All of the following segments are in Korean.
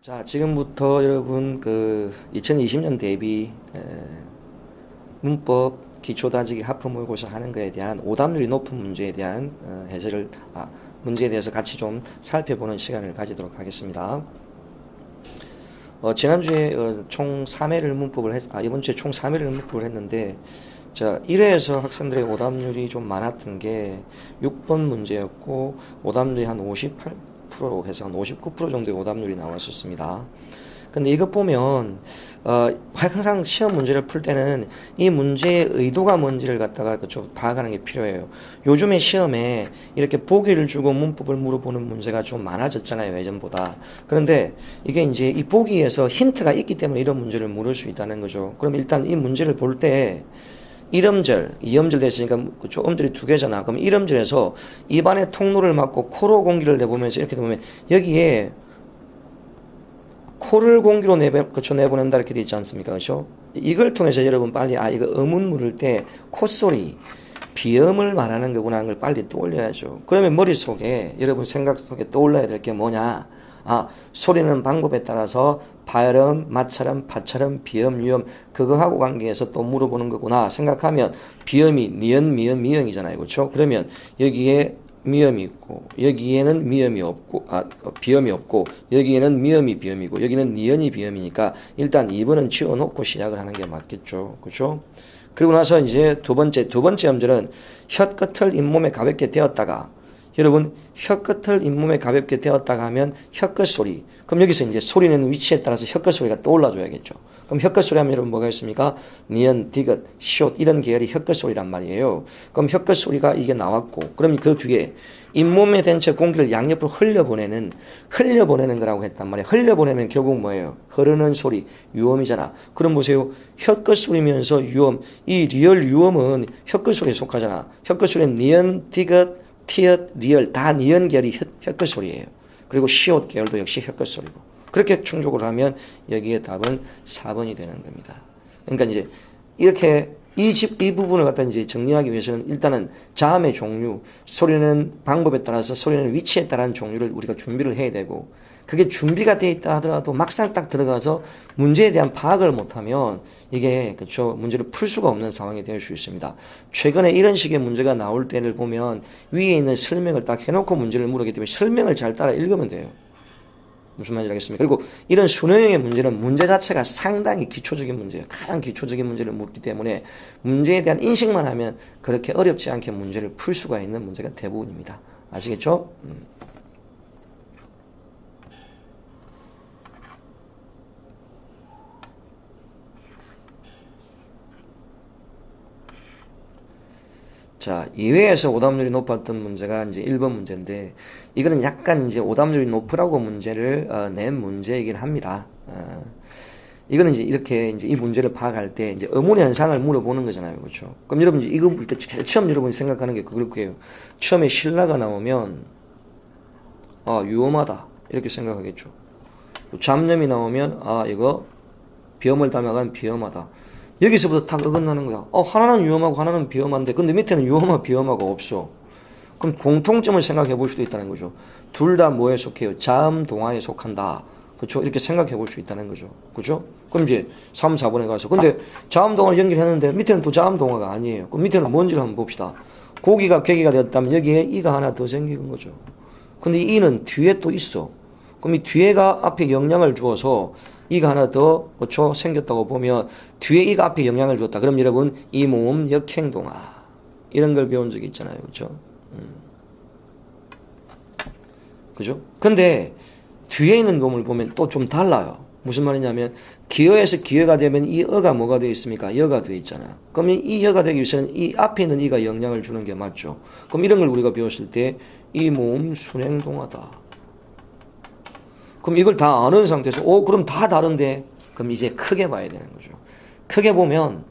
자, 지금부터 여러분 2020년 대비 문법 기초다지기 하프 모의고사 하는 거에 대한 오답률이 높은 문제에 대한 문제에 대해서 같이 좀 살펴보는 시간을 가지도록 하겠습니다. 지난주에 총 3회를 이번 주에 총 3회를 문법을 했는데, 자, 1회에서 학생들의 오답률이 좀 많았던 게 6번 문제였고, 오답률이 한 58% 해서 한 59% 정도의 오답률이 나왔었습니다. 근데 이것 보면, 항상 시험 문제를 풀 때는 이 문제의 의도가 뭔지를 갖다가 좀 파악하는 게 필요해요. 요즘에 시험에 이렇게 보기를 주고 문법을 물어보는 문제가 좀 많아졌잖아요, 예전보다. 그런데 이게 이제 이 보기에서 힌트가 있기 때문에 이런 문제를 물을 수 있다는 거죠. 그럼 일단 이 문제를 볼 때, 1음절, 2음절 됐으니까 음절이 두 개잖아. 그럼 1음절에서 입안의 통로를 막고 코로 공기를 내보면서 이렇게 보면 여기에 코를 공기로 내보낸다 이렇게 돼 있지 않습니까? 그렇죠? 이걸 통해서 여러분 빨리 이거 음운 물을 때 콧소리, 비음을 말하는 거구나 하는 걸 빨리 떠올려야죠. 그러면 머릿속에 여러분 생각 속에 떠올라야 될 게 뭐냐? 소리는 방법에 따라서 발음, 마찰음, 파찰음, 비음, 유음 그거하고 관계해서 또 물어보는 거구나 생각하면 비음이 니은, 미음, 미음이잖아요. 그렇죠? 그러면 여기에 미음이 있고 여기에는 미음이 없고 비음이 없고 여기에는 미음이 비음이고 여기는 니은이 비음이니까 일단 2번은 지워놓고 시작을 하는 게 맞겠죠. 그렇죠? 그리고 나서 이제 두 번째 음절은 혀끝을 잇몸에 가볍게 대었다가 여러분 혀끝을 잇몸에 가볍게 대었다가 하면 혀끝 소리. 그럼 여기서 이제 소리는 위치에 따라서 혀끝 소리가 떠올라줘야겠죠. 그럼 혀끝 소리 하면 여러분 뭐가 있습니까? 니은, 디귿, 시옷 이런 계열이 혀끝 소리란 말이에요. 그럼 혀끝 소리가 이게 나왔고 그럼 그 뒤에 잇몸에 댄 채 공기를 양옆으로 흘려보내는 거라고 했단 말이에요. 흘려보내면 결국 뭐예요? 흐르는 소리, 유음이잖아. 그럼 보세요. 혀끝 소리면서 유음, 이 리얼 유음은 혀끝 소리에 속하잖아. 혀끝 소리는 니은, 디귿, 티읕, 리얼 다 니은 계열이 혀끝 소리예요. 그리고 시옷 계열도 역시 혀끝 소리고. 그렇게 충족을 하면 여기에 답은 4번이 되는 겁니다. 그러니까 이제 이렇게 이 부분을 갖다 이제 정리하기 위해서는 일단은 자음의 종류, 소리는 방법에 따라서 소리는 위치에 따른 종류를 우리가 준비를 해야 되고 그게 준비가 돼 있다 하더라도 막상 딱 들어가서 문제에 대한 파악을 못하면 이게 그쵸 문제를 풀 수가 없는 상황이 될 수 있습니다. 최근에 이런 식의 문제가 나올 때를 보면 위에 있는 설명을 딱 해놓고 문제를 물었기 때문에 설명을 잘 따라 읽으면 돼요. 무슨 말인지 알겠습니까? 그리고 이런 수능형의 문제는 문제 자체가 상당히 기초적인 문제예요. 가장 기초적인 문제를 묻기 때문에 문제에 대한 인식만 하면 그렇게 어렵지 않게 문제를 풀 수가 있는 문제가 대부분입니다. 아시겠죠? 자, 2회에서 오답률이 높았던 문제가 이제 1번 문제인데, 이거는 약간 이제 오답률이 높으라고 문제를 낸 문제이긴 합니다. 이거는 이제 이렇게 이제 이 문제를 파악할 때 이제 의문의 현상을 물어보는 거잖아요. 그렇죠? 그럼 여러분 이거 볼 때 처음 여러분이 생각하는 게 그럴 거예요. 처음에 신라가 나오면, 유엄하다. 이렇게 생각하겠죠. 잡념이 나오면, 이거 비엄을 담아간 비엄하다. 여기서부터 딱 어긋나는 거야. 하나는 유엄하고 하나는 비엄한데, 근데 밑에는 유엄하고 비엄하고 없어. 그럼 공통점을 생각해 볼 수도 있다는 거죠. 둘 다 뭐에 속해요? 자음 동화에 속한다. 그렇죠? 이렇게 생각해 볼 수 있다는 거죠. 그렇죠? 그럼 이제 3, 4번에 가서 근데 자음 동화를 연결했는데 밑에는 또 자음 동화가 아니에요. 그럼 밑에는 뭔지를 한번 봅시다. 고기가 괴기가 되었다면 여기에 이가 하나 더 생기는 거죠. 근데 이는 뒤에 또 있어. 그럼 이 뒤에가 앞에 영향을 주어서 이가 하나 더 그렇죠? 생겼다고 보면 뒤에 이가 앞에 영향을 줬다. 그럼 여러분 이 모음 역행동화 이런 걸 배운 적이 있잖아요. 그렇죠? 그죠? 근데 뒤에 있는 놈을 보면 또 좀 달라요. 무슨 말이냐면 기어에서 기어가 되면 이 어가 뭐가 되어 있습니까? 여가 되어 있잖아요. 그럼 이 여가 되기 위해서는 이 앞에 있는 이가 영향을 주는 게 맞죠. 그럼 이런 걸 우리가 배웠을 때 이 모음 순행동화다. 그럼 이걸 다 아는 상태에서 그럼 다 다른데 그럼 이제 크게 봐야 되는 거죠. 크게 보면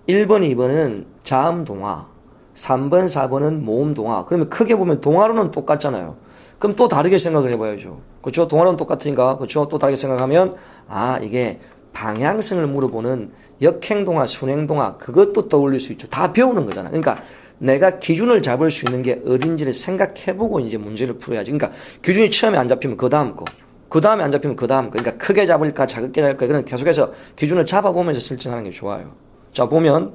1번, 2번은 자음 동화, 3번, 4번은 모음 동화. 그러면 크게 보면 동화로는 똑같잖아요. 그럼 또 다르게 생각을 해봐야죠. 그렇죠? 동화로는 똑같으니까 그렇죠? 또 다르게 생각하면 이게 방향성을 물어보는 역행동화, 순행동화 그것도 떠올릴 수 있죠. 다 배우는 거잖아요. 그러니까 내가 기준을 잡을 수 있는 게 어딘지를 생각해보고 이제 문제를 풀어야지. 그러니까 기준이 처음에 안 잡히면 그 다음 거. 그 다음에 안 잡히면 그 다음. 그러니까 크게 잡을까 작게 잡을까 이런 계속해서 기준을 잡아보면서 설정하는 게 좋아요. 자, 보면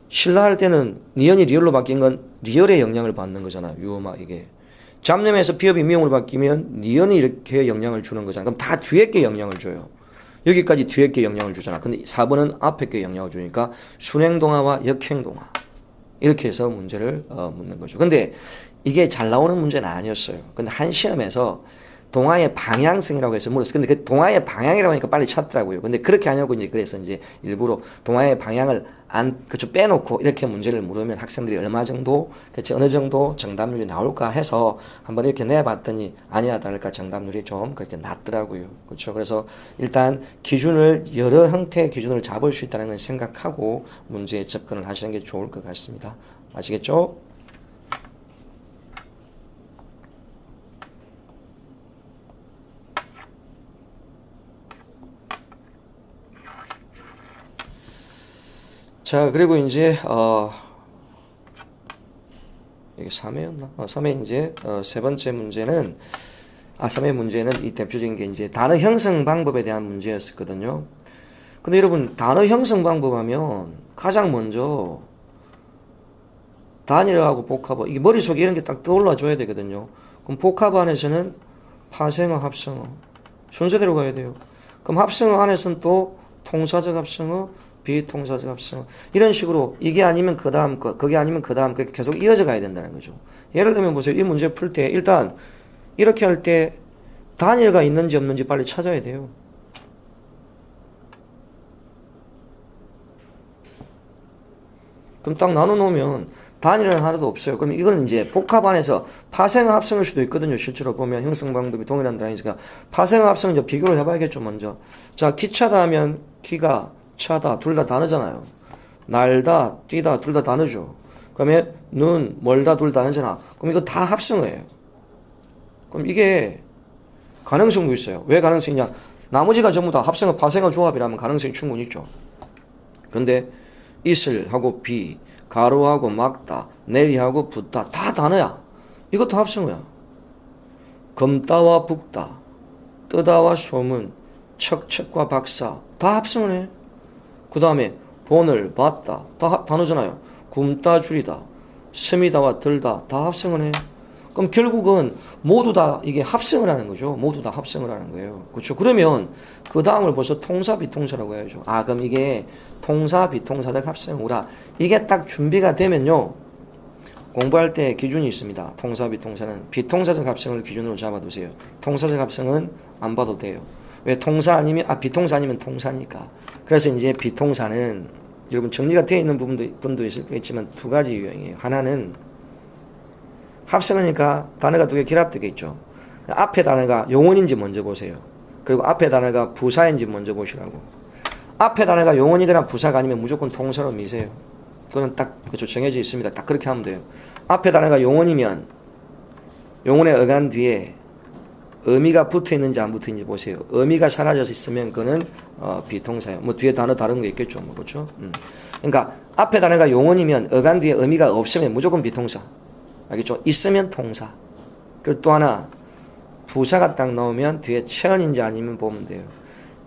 신라할 때는 니은이 리을로 바뀐 건 리을의 영향을 받는 거잖아. 유어마 이게. 잡념에서 비읍이 미음으로 바뀌면 니은이 이렇게 영향을 주는 거잖아. 그럼 다 뒤에 게 영향을 줘요. 여기까지 뒤에 게 영향을 주잖아. 근데 4번은 앞에 게 영향을 주니까 순행동화와 역행동화. 이렇게 해서 문제를 묻는 거죠. 근데 이게 잘 나오는 문제는 아니었어요. 근데 한 시험에서 동화의 방향성이라고 해서 물었어요. 근데 그 동화의 방향이라고 하니까 빨리 찾더라고요. 근데 그렇게 하냐고 이제 그래서 이제 일부러 동화의 방향을 그쵸, 빼놓고 이렇게 문제를 물으면 학생들이 얼마 정도, 그치, 어느 정도 정답률이 나올까 해서 한번 이렇게 내봤더니 아니야 다를까 정답률이 좀 그렇게 낮더라고요. 그렇죠. 그래서 일단 기준을, 여러 형태의 기준을 잡을 수 있다는 걸 생각하고 문제에 접근을 하시는 게 좋을 것 같습니다. 아시겠죠? 자, 그리고 이제, 이게 3회였나? 3회 이제, 세 번째 문제는, 3회 문제는 이 대표적인 게 이제 단어 형성 방법에 대한 문제였었거든요. 근데 여러분, 단어 형성 방법 하면 가장 먼저 단일어하고 복합어, 이게 머릿속에 이런 게 딱 떠올라 줘야 되거든요. 그럼 복합어 안에서는 파생어, 합성어. 순서대로 가야 돼요. 그럼 합성어 안에서는 또 통사적 합성어, 비통사적 합성어. 이런 식으로 이게 아니면 그 다음 거, 그게 아니면 그 다음 거 계속 이어져 가야 된다는 거죠. 예를 들면 보세요. 이 문제 풀 때 일단 이렇게 할 때 단일가 있는지 없는지 빨리 찾아야 돼요. 그럼 딱 나눠 놓으면 단일은 하나도 없어요. 그럼 이거는 이제 복합 안에서 파생어 합성일 수도 있거든요. 실제로 보면 형성 방법이 동일한 단위니까 파생어 합성 이제 비교를 해봐야겠죠. 먼저 자, 기차다 하면 기가 차다 둘 다 단어잖아요. 날다 뛰다 둘 다 단어죠. 그러면 눈 멀다 둘 다 단어잖아. 그럼 이거 다 합성어예요. 그럼 이게 가능성도 있어요. 왜 가능성이냐? 나머지가 전부 다 합성어 파생어 조합이라면 가능성이 충분히 있죠. 그런데 있을 하고 비, 가로하고 막다, 내리하고 붙다 다 단어야. 이것도 합성어야. 검다와 북다, 뜨다와 소문, 척척과 박사 다 합성어네. 그 다음에 본을 봤다 다 단어잖아요. 굶다 줄이다, 스미다와 들다 다 합성어네. 그럼 결국은 모두 다 이게 합성을 하는 거죠. 모두 다 합성을 하는 거예요. 그렇죠. 그러면 그 다음을 벌써 통사 비통사라고 해야죠. 그럼 이게 통사 비통사적 합성어라. 이게 딱 준비가 되면요. 공부할 때 기준이 있습니다. 통사 비통사는 비통사적 합성을 기준으로 잡아두세요. 통사적 합성은 안 봐도 돼요. 왜 통사 아니면 비통사 아니면 통사니까. 그래서 이제 비통사는 여러분 정리가 되어 있는 분도 있을 거겠지만 두 가지 유형이에요. 하나는 합성어니까 단어가 두 개 결합되어 있죠. 앞에 단어가 용언인지 먼저 보세요. 그리고 앞에 단어가 부사인지 먼저 보시라고. 앞에 단어가 용언이거나 부사가 아니면 무조건 통사로 미세요. 그건 딱 그렇죠. 정해져 있습니다. 딱 그렇게 하면 돼요. 앞에 단어가 용언이면 용언의 어간 뒤에 의미가 붙어 있는지 안 붙어 있는지 보세요. 의미가 사라져서 있으면 그거는 비통사예요. 뭐 뒤에 단어 다른 거 있겠죠. 뭐 그렇죠. 그러니까 앞에 단어가 용언이면 어간 뒤에 의미가 없으면 무조건 비통사. 알겠죠? 있으면 통사. 그리고 또 하나 부사가 딱 나오면 뒤에 체언인지 아니면 보면 돼요.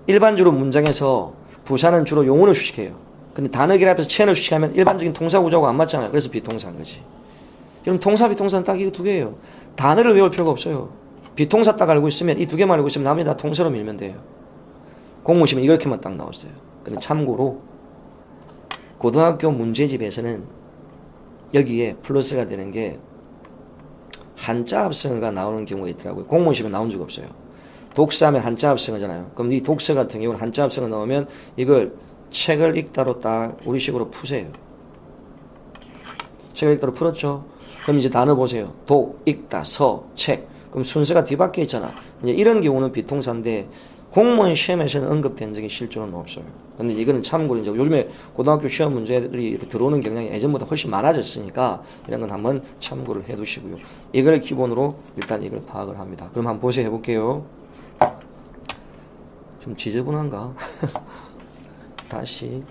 일반적으로 문장에서 부사는 주로 용언을 수식해요. 근데 단어 결합해서 체언을 수식하면 일반적인 통사 구조하고 안 맞잖아요. 그래서 비통사인 거지. 그럼 통사 비통사는 딱 이거 두 개예요. 단어를 외울 필요가 없어요. 비통사 딱 알고 있으면 이 두 개만 알고 있으면 나머지 다 통사로 밀면 돼요. 공무시면 이렇게만 딱 나왔어요. 근데 참고로 고등학교 문제집에서는 여기에 플러스가 되는 게 한자 합성어가 나오는 경우가 있더라고요. 공무원시험에 나온 적 없어요. 독서하면 한자 합성어잖아요. 그럼 이 독서 같은 경우는 한자 합성어 나오면 이걸 책을 읽다로 딱 우리식으로 푸세요. 책을 읽다로 풀었죠. 그럼 이제 단어 보세요. 독, 읽다, 서, 책. 그럼 순서가 뒤바뀌어 있잖아. 이제 이런 경우는 비통사인데 공무원 시험에서는 언급된 적이 실제로는 없어요. 근데 이거는 참고로 이제 요즘에 고등학교 시험 문제들이 들어오는 경향이 예전보다 훨씬 많아졌으니까 이런 건 한번 참고를 해 두시고요. 이걸 기본으로 일단 이걸 파악을 합니다. 그럼 한번 보세요. 해볼게요. 좀 지저분한가? 다시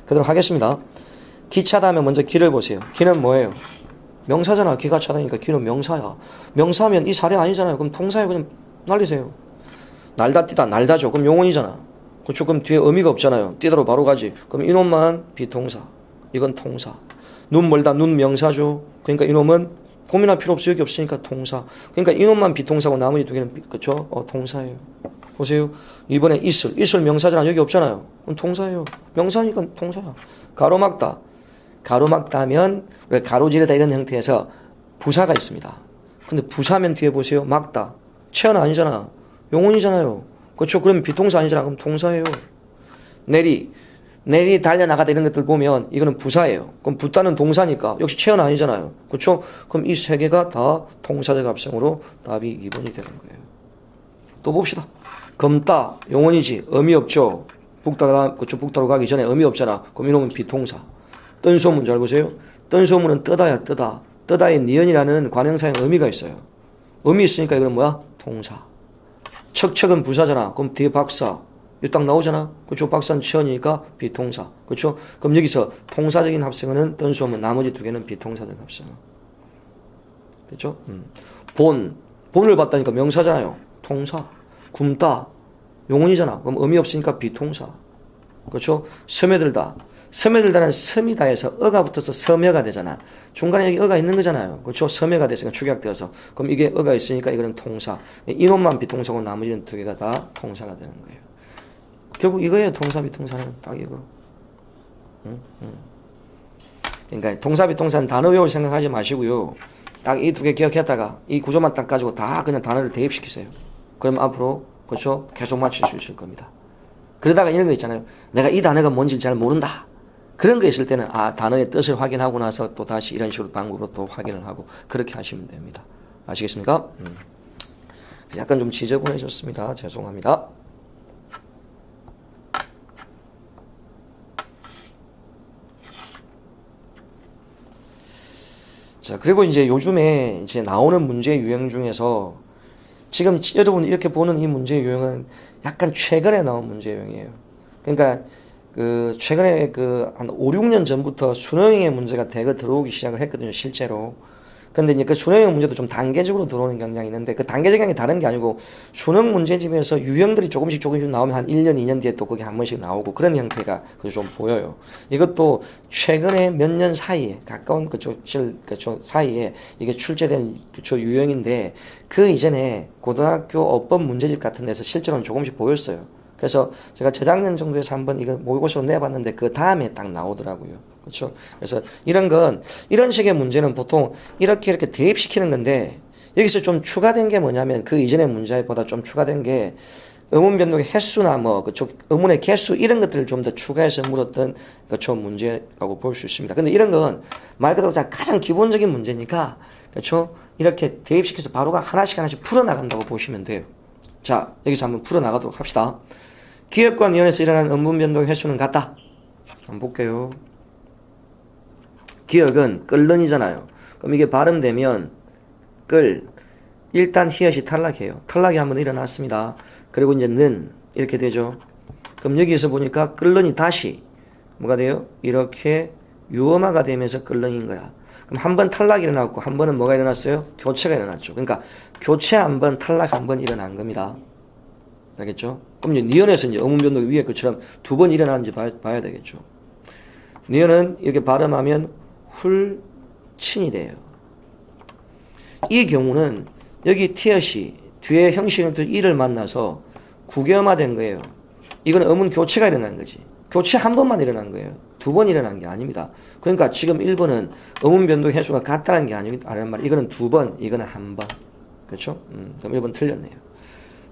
그대로 하겠습니다. 기차다 하면 먼저 기를 보세요. 기는 뭐예요? 명사잖아. 기가 차다니까 기는 명사야. 명사면 이 사례 아니잖아요. 그럼 통사에 그냥 날리세요. 날다 뛰다 날다죠. 그럼 용언이잖아. 그렇죠. 그럼 뒤에 의미가 없잖아요. 뛰다로 바로 가지. 그럼 이놈만 비동사. 이건 통사. 눈 멀다 눈 명사죠. 그러니까 이놈은 고민할 필요 없어. 여기 없으니까 통사. 그러니까 이놈만 비동사고 나머지 두 개는 그렇죠. 통사예요. 보세요. 이번에 있을 명사잖아. 여기 없잖아요. 그럼 통사예요. 명사니까 통사야. 가로막다. 가로막다면 가로지르다 이런 형태에서 부사가 있습니다. 근데 부사면 뒤에 보세요. 막다. 체언 아니잖아. 용언이잖아요. 그렇죠. 그러면 비동사 아니잖아. 그럼 통사예요. 내리 달려나가다 이런 것들 보면 이거는 부사예요. 그럼 붙다는 동사니까 역시 체언 아니잖아요. 그렇죠. 그럼 이 세 개가 다 통사적 합성으로 답이 2번이 되는 거예요. 또 봅시다. 검다 용언이지. 의미 없죠. 북다로 가기 전에 의미 없잖아. 그럼 이놈은 비동사. 뜬 소문 잘 보세요. 뜬 소문은 뜨다야 뜨다. 뜨다의 니은이라는 관형사의 의미가 있어요. 의미 있으니까 이거는 뭐야? 통사. 척척은 부사잖아. 그럼 뒤에 박사. 이거 딱 나오잖아. 그렇죠. 박사는 치언이니까 비통사. 그렇죠. 그럼 여기서 통사적인 합성어는 뜬 소문. 나머지 두 개는 비통사적 합성어. 됐죠? 본을 봤다니까 명사잖아요. 통사. 굶다. 용언이잖아. 그럼 의미 없으니까 비통사. 그렇죠. 스며들다. 스며들다는 스미다에서 어가 붙어서 섬여가 되잖아. 중간에 여기 어가 있는 거잖아요. 그렇죠. 섬여가 됐으니까 축약되어서. 그럼 이게 어가 있으니까 이거는 통사. 이놈만 비통사고 나머지는 두 개가 다 통사가 되는 거예요. 결국 이거예요. 통사 비통사는 딱 이거. 그러니까 통사 비통사는 단어 외울 생각하지 마시고요. 딱 이 두 개 기억했다가 이 구조만 딱 가지고 다 그냥 단어를 대입시키세요. 그럼 앞으로 그렇죠. 계속 맞출 수 있을 겁니다. 그러다가 이런 거 있잖아요. 내가 이 단어가 뭔지 잘 모른다. 그런 거 있을 때는 단어의 뜻을 확인하고 나서 또 다시 이런 식으로 방법으로 또 확인을 하고 그렇게 하시면 됩니다. 아시겠습니까? 약간 좀 지저분해졌습니다. 죄송합니다. 자, 그리고 이제 요즘에 이제 나오는 문제 유형 중에서 지금 여러분 이렇게 보는 이 문제 유형은 약간 최근에 나온 문제 유형이에요. 그러니까 최근에 한 5, 6년 전부터 수능의 문제가 대거 들어오기 시작을 했거든요, 실제로. 근데 이제 그 수능형 문제도 좀 단계적으로 들어오는 경향이 있는데 그 단계적인 게 다른 게 아니고 수능 문제집에서 유형들이 조금씩 나오면 한 1년, 2년 뒤에 또 그게 한 번씩 나오고 그런 형태가 좀 보여요. 이것도 최근에 몇 년 사이에 가까운 그쪽 사이에 이게 출제된 유형인데 그 이전에 고등학교 어법 문제집 같은 데서 실제로는 조금씩 보였어요. 그래서 제가 재작년 정도에서 한번 이거 모의고사로 내봤는데 그 다음에 딱 나오더라고요. 그렇죠? 그래서 이런 식의 문제는 보통 이렇게 대입시키는 건데 여기서 좀 추가된 게 뭐냐면 그 이전의 문제보다 좀 추가된 게 의문 변동의 횟수나 그쪽 의문의 개수 이런 것들을 좀 더 추가해서 물었던 그쪽 문제라고 볼 수 있습니다. 근데 이런 건 말 그대로 가장 기본적인 문제니까 그렇죠? 이렇게 대입시켜서 바로가 하나씩 풀어나간다고 보시면 돼요. 자, 여기서 한번 풀어나가도록 합시다. 기억과 니은에서 일어나는 음분 변동의 횟수는 같다. 한번 볼게요. 기억은 끓는이잖아요. 그럼 이게 발음되면 일단 히읗이 탈락해요. 탈락이 한번 일어났습니다. 그리고 이제 는 이렇게 되죠. 그럼 여기에서 보니까 끓는이 다시 뭐가 돼요? 이렇게 유엄화가 되면서 끓는인 거야. 그럼 한 번 탈락이 일어났고 한 번은 뭐가 일어났어요? 교체가 일어났죠. 그러니까 교체 한 번, 탈락 한 번 일어난 겁니다. 알겠죠? 그럼 이제 니은에서 이제 어문 변동 위에 것처럼 두 번 일어나는지 봐야 되겠죠. 니은은 이렇게 발음하면 훌친이 돼요. 이 경우는 여기 티엇이 뒤에 형식은 또 이를 만나서 구개음화된 거예요. 이건 어문 교체가 일어난 거지. 교체 한 번만 일어난 거예요. 두 번 일어난 게 아닙니다. 그러니까 지금 1번은 어문 변동 횟수가 같다는 게 아니란 말이에요. 이거는 두 번, 이거는 한 번. 그렇죠? 그럼 1번 틀렸네요.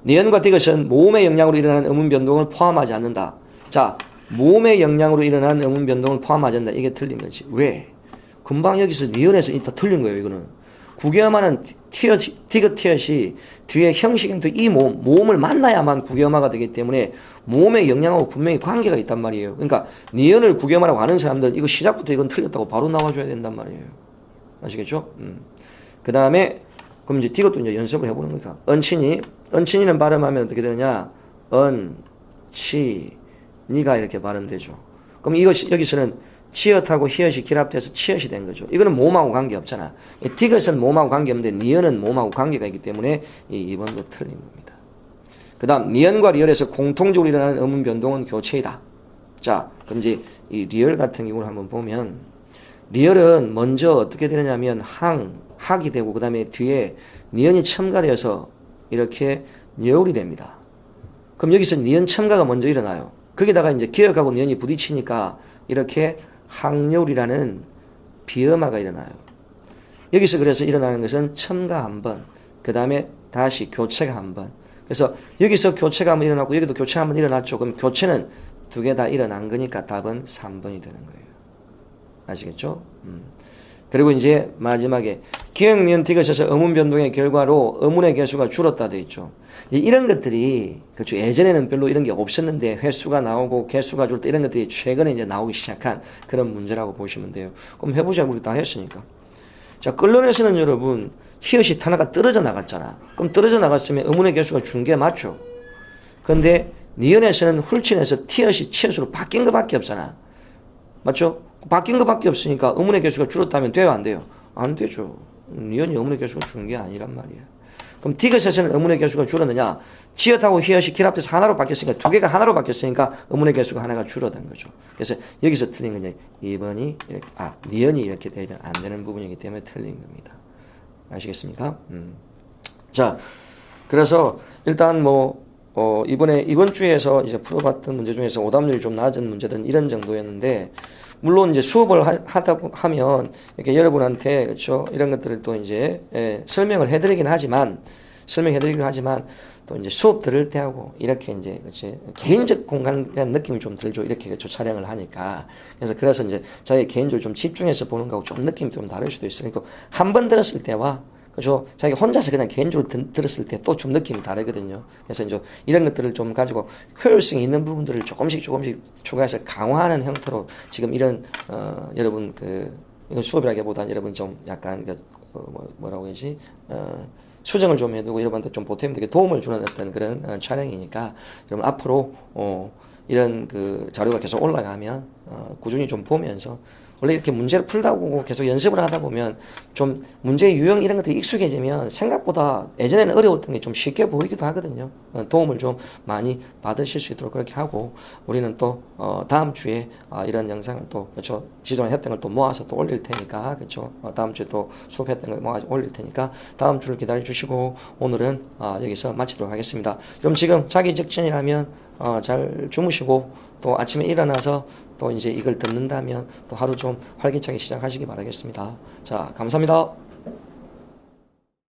니은과 디귿은 모음의 영향으로 일어나는 어문 변동을 포함하지 않는다. 자, 모음의 영향으로 일어나는 어문 변동을 포함하지 않는다. 이게 틀린 거지. 왜? 금방 여기서 니은에서 다 틀린 거예요. 이거는. 구개음화는 디귿 티엇이 뒤에 형식인 이 모음을 만나야만 구개음화가 되기 때문에 모음의 영향하고 분명히 관계가 있단 말이에요. 그러니까 니은을 구개음화라고 하는 사람들 이거 시작부터 이건 틀렸다고 바로 나와줘야 된단 말이에요. 아시겠죠? 그 다음에 그럼 이제 디귿도 이제 연습을 해보는 거니까 언친이는 발음하면 어떻게 되느냐? 언치니가 이렇게 발음되죠. 그럼 여기서는 치읓하고 히읗이 결합돼서 치읓이 된 거죠. 이거는 모음하고 관계없잖아. 디귿은 모음하고 관계없는데 니은은 모음하고 관계가 있기 때문에 이 2번도 틀린 겁니다. 그 다음 니은과 리을에서 공통적으로 일어나는 음운 변동은 교체이다. 자, 그럼 이제 이 리을 같은 경우를 한번 보면 리을은 먼저 어떻게 되느냐면 학이 되고 그 다음에 뒤에 니은이 첨가되어서 이렇게 여울이 됩니다. 그럼 여기서 니은 첨가가 먼저 일어나요. 거기다가 이제 기역하고 니은이 부딪히니까 이렇게 학여울이라는 비음화가 일어나요. 여기서 그래서 일어나는 것은 첨가 한 번, 그 다음에 다시 교체가 한 번. 그래서 여기서 교체가 한번 일어났고 여기도 교체 한번 일어났죠. 그럼 교체는 두 개 다 일어난 거니까 답은 3번이 되는 거예요. 아시겠죠? 그리고 이제 마지막에 기역, 니은, 디귿에서 어문 변동의 결과로 어문의 개수가 줄었다 돼 있죠. 이런 것들이 그렇죠. 예전에는 별로 이런 게 없었는데 횟수가 나오고 개수가 줄 때 이런 것들이 최근에 이제 나오기 시작한 그런 문제라고 보시면 돼요. 그럼 해보자. 우리 다 했으니까. 자, 끌론에서는 여러분 히읗이 하나가 떨어져 나갔잖아. 그럼 떨어져 나갔으면 어문의 개수가 준 게 맞죠. 근데 니은에서는 훌친에서 티엇이 치엇으로 바뀐 것밖에 없잖아. 맞죠? 바뀐 것밖에 없으니까 어문의 개수가 줄었다면 돼요, 안 돼요? 안 되죠. 니은이 어문의 개수가 준 게 아니란 말이야. 그럼 디귿에서는 어문의 개수가 줄었느냐? 지읒하고 히읗이 결합돼서 하나로 바뀌었으니까 두 개가 하나로 바뀌었으니까 어문의 개수가 하나가 줄어든 거죠. 그래서 여기서 틀린 건 2번이 이렇게, 니은이 이렇게 되면 안 되는 부분이기 때문에 틀린 겁니다. 아시겠습니까? 자, 그래서 일단 이번 주에서 이제 풀어봤던 문제 중에서 오답률이 좀 낮은 문제들은 이런 정도였는데, 물론 이제 수업을 하면 이렇게 여러분한테 그렇죠 이런 것들을 또 이제 설명을 해드리긴 하지만 또 이제 수업 들을 때하고 이렇게 이제 그렇지 개인적 공간이라는 느낌이 좀 들죠. 이렇게 그렇죠 촬영을 하니까. 그래서 이제 자기 개인적으로 좀 집중해서 보는 거하고 좀 느낌이 좀 다를 수도 있으니까 한 번 들었을 때와 그죠? 자기 혼자서 그냥 개인적으로 들었을 때 또 좀 느낌이 다르거든요. 그래서 이제 이런 것들을 좀 가지고 효율성이 있는 부분들을 조금씩 추가해서 강화하는 형태로 지금 이런 여러분 이건 수업이라기보다는 여러분 좀 약간 뭐라고 해야지 수정을 좀 해두고 여러분한테 좀 보탬되게 도움을 주는 어떤 그런 촬영이니까 여러분 앞으로 이런 자료가 계속 올라가면 꾸준히 좀 보면서 원래 이렇게 문제를 풀다 보고 계속 연습을 하다 보면 좀 문제의 유형 이런 것들이 익숙해지면 생각보다 예전에는 어려웠던 게 좀 쉽게 보이기도 하거든요. 도움을 좀 많이 받으실 수 있도록 그렇게 하고 우리는 또 다음 주에 이런 영상을 또 그렇죠 지도에 했던 걸 또 모아서 또 올릴 테니까 그렇죠 다음 주에 또 수업했던 걸 모아서 올릴 테니까 다음 주를 기다려 주시고 오늘은 여기서 마치도록 하겠습니다. 그럼 지금 자기 직전이라면 잘 주무시고 또 아침에 일어나서 또 이제 이걸 듣는다면 또 하루 좀 활기차게 시작하시기 바라겠습니다. 자, 감사합니다.